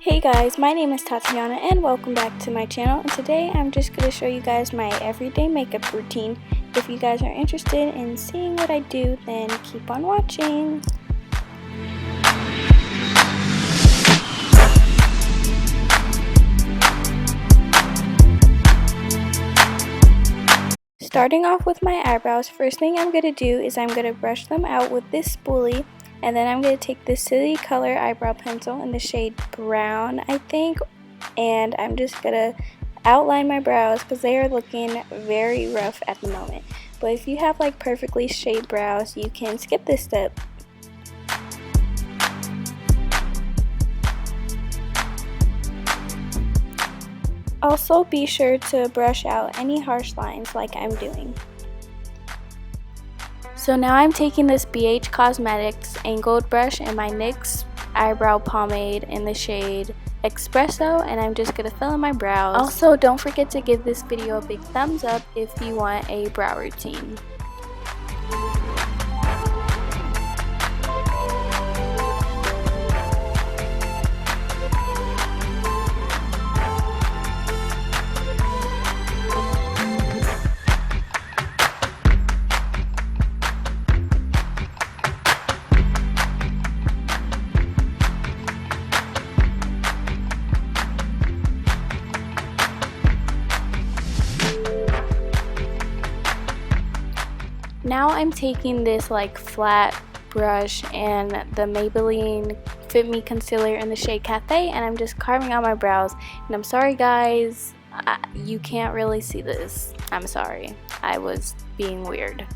Hey guys, my name is Tatyana and welcome back to my channel, and today I'm just going to show you guys my everyday makeup routine. If you guys are interested in seeing what I do, then keep on watching. Starting off with my eyebrows, first thing I'm going to do is I'm going to brush them out with this spoolie. And then I'm going to take this City Color eyebrow pencil in the shade Brown, I think, and I'm just going to outline my brows because they are looking very rough at the moment. But if you have like perfectly shaped brows, you can skip this step. Also, be sure to brush out any harsh lines like I'm doing. So now I'm taking this BH Cosmetics angled brush and my NYX eyebrow pomade in the shade Espresso, and I'm just going to fill in my brows. Also, don't forget to give this video a big thumbs up if you want a brow routine. Now I'm taking this like flat brush and the Maybelline Fit Me concealer in the shade Cafe, and I'm just carving out my brows. And I'm sorry guys, you can't really see this. I'm sorry, I was being weird.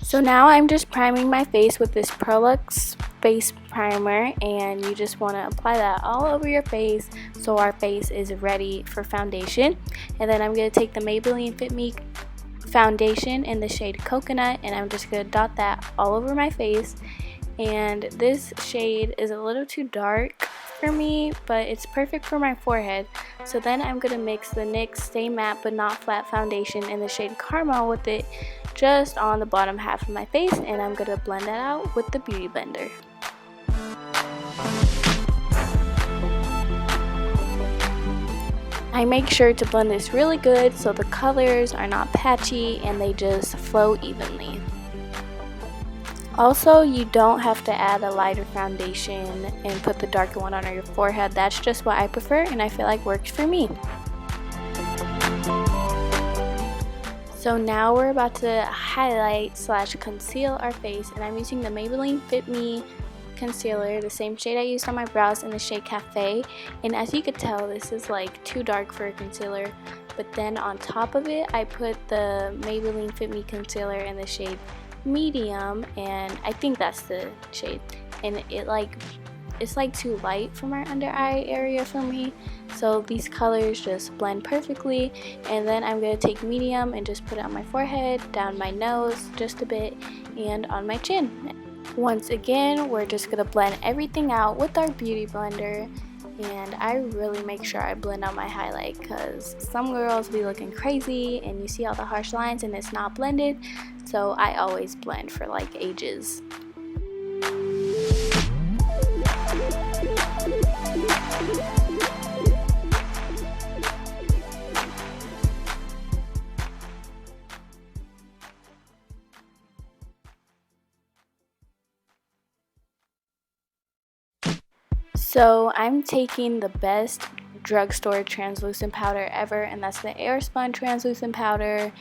So now I'm just priming my face with this Prolux face primer, and you just want to apply that all over your face so our face is ready for foundation. And then I'm going to take the Maybelline Fit Me foundation in the shade Coconut, and I'm just going to dot that all over my face. And this shade is a little too dark for me, but it's perfect for my forehead. So then I'm going to mix the NYX Stay Matte But Not Flat foundation in the shade Caramel with it just on the bottom half of my face, and I'm going to blend that out with the Beauty Blender. I make sure to blend this really good so the colors are not patchy and they just flow evenly. Also, you don't have to add a lighter foundation and put the darker one on your forehead. That's just what I prefer and I feel like works for me. So now we're about to highlight / conceal our face, and I'm using the Maybelline Fit Me concealer, the same shade I used on my brows in the shade Cafe. And as you could tell, this is like too dark for a concealer, but then on top of it I put the Maybelline Fit Me concealer in the shade Medium, and I think that's the shade, and it's like too light for my under eye area for me, so these colors just blend perfectly. And then I'm going to take Medium and just put it on my forehead, down my nose just a bit, and on my chin. Once again, we're just going to blend everything out with our Beauty Blender, and I really make sure I blend out my highlight because some girls be looking crazy and you see all the harsh lines and it's not blended, so I always blend for like ages. So I'm taking the best drugstore translucent powder ever, and that's the Airspun translucent powder,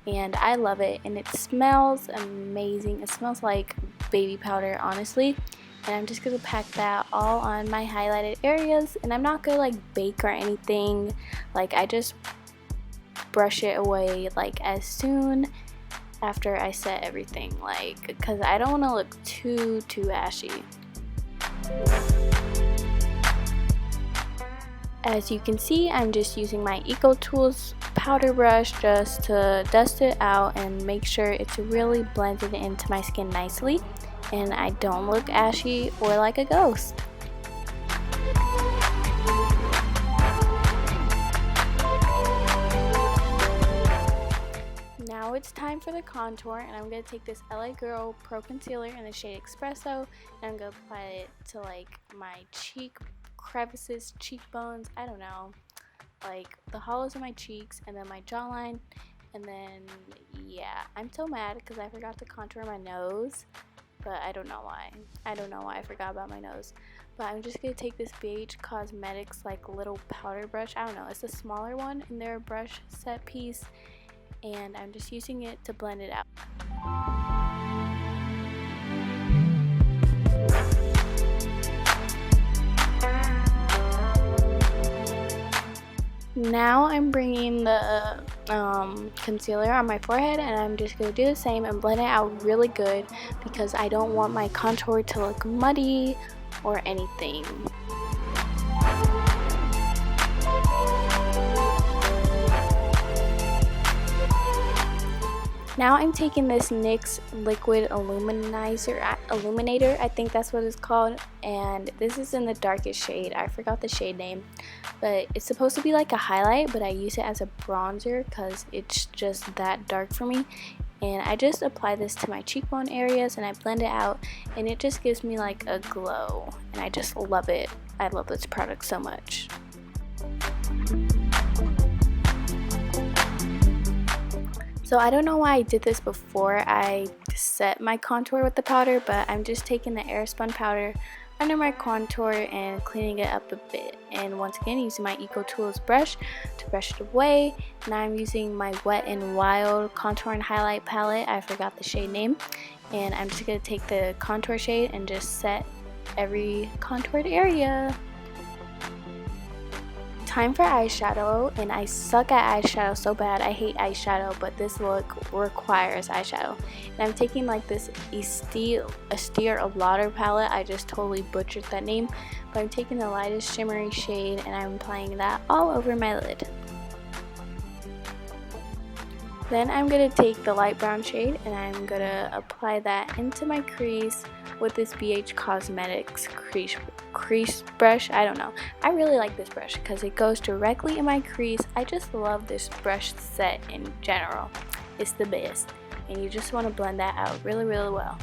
and I love it, and it smells amazing. It smells like baby powder, honestly. And I'm just going to pack that all on my highlighted areas, and I'm not going to like bake or anything. Like, I just brush it away like as soon after I set everything, like, because I don't want to look too ashy. As you can see, I'm just using my Eco Tools powder brush just to dust it out and make sure it's really blended into my skin nicely and I don't look ashy or like a ghost. Now it's time for the contour, and I'm going to take this LA Girl Pro Concealer in the shade Espresso, and I'm going to apply it to like my cheek crevices, cheekbones, I don't know, like the hollows of my cheeks, and then my jawline, and then yeah, I'm so mad because I forgot to contour my nose, but I don't know why. I forgot about my nose. But I'm just going to take this BH Cosmetics like little powder brush, I don't know, it's a smaller one in their brush set piece, and I'm just using it to blend it out. Now I'm bringing the concealer on my forehead, and I'm just going to do the same and blend it out really good because I don't want my contour to look muddy or anything. Now I'm taking this NYX Liquid Illuminator, I think that's what it's called, and this is in the darkest shade. I forgot the shade name, but it's supposed to be like a highlight, but I use it as a bronzer because it's just that dark for me. And I just apply this to my cheekbone areas and I blend it out, and it just gives me like a glow, and I just love it. I love this product so much. So I don't know why I did this before I set my contour with the powder, but I'm just taking the Airspun powder under my contour and cleaning it up a bit. And once again, using my Eco Tools brush to brush it away. Now I'm using my Wet n Wild contour and highlight palette. I forgot the shade name. And I'm just going to take the contour shade and just set every contoured area. Time for eyeshadow, and I suck at eyeshadow so bad. I hate eyeshadow, but this look requires eyeshadow. And I'm taking like this Estee Lauder palette. I just totally butchered that name, but I'm taking the lightest shimmery shade and I'm applying that all over my lid. Then I'm going to take the light brown shade and I'm going to apply that into my crease with this BH Cosmetics crease brush. I don't know. I really like this brush because it goes directly in my crease. I just love this brush set in general. It's the best. And you just want to blend that out really well.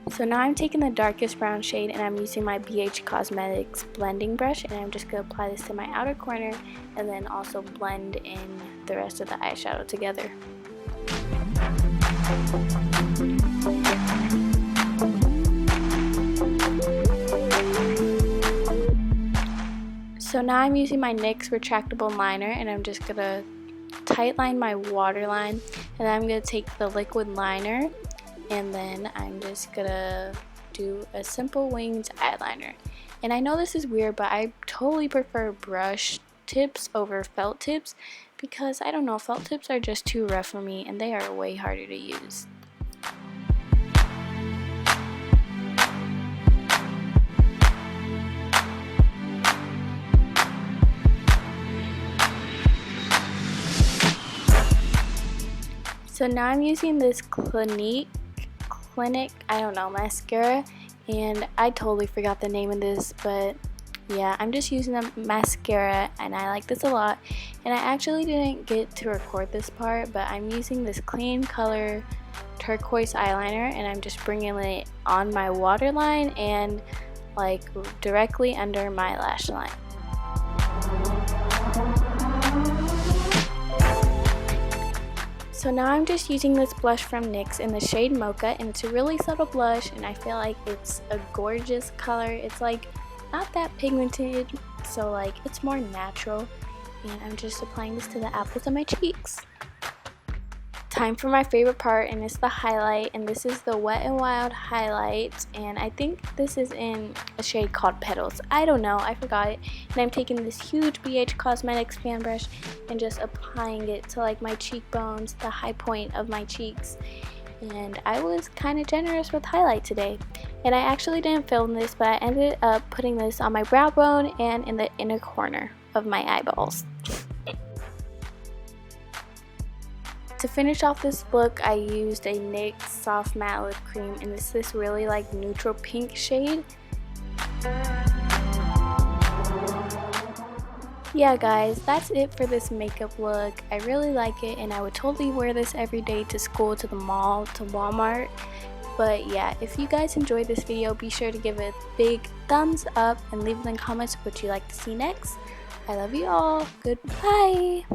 So now I'm taking the darkest brown shade and I'm using my BH Cosmetics blending brush, and I'm just going to apply this to my outer corner and then also blend in the rest of the eyeshadow together. So now I'm using my NYX retractable liner, and I'm just going to tight line my waterline, and then I'm going to take the liquid liner, and then I'm just going to do a simple winged eyeliner. And I know this is weird, but I totally prefer brush tips over felt tips because I don't know, felt tips are just too rough for me and they are way harder to use. So now I'm using this Clinique, I don't know, mascara, and I totally forgot the name of this, but yeah, I'm just using the mascara and I like this a lot. And I actually didn't get to record this part, but I'm using this Clean Color turquoise eyeliner and I'm just bringing it on my waterline and like directly under my lash line. So now I'm just using this blush from NYX in the shade Mocha, and it's a really subtle blush and I feel like it's a gorgeous color. It's like not that pigmented, so like it's more natural, and I'm just applying this to the apples of my cheeks. time for my favorite part, and it's the highlight, and this is the Wet n Wild highlight, and I think this is in a shade called Petals. I don't know, I forgot it. And I'm taking this huge BH Cosmetics fan brush and just applying it to like my cheekbones, the high point of my cheeks. And I was kind of generous with highlight today. And I actually didn't film this, but I ended up putting this on my brow bone and in the inner corner of my eyeballs. To finish off this look, I used a NYX Soft Matte Lip Cream, and it's this really like neutral pink shade. Yeah guys, that's it for this makeup look. I really like it, and I would totally wear this every day to school, to the mall, to Walmart. But yeah, if you guys enjoyed this video, be sure to give it a big thumbs up and leave in the comments what you'd like to see next. I love you all. Goodbye.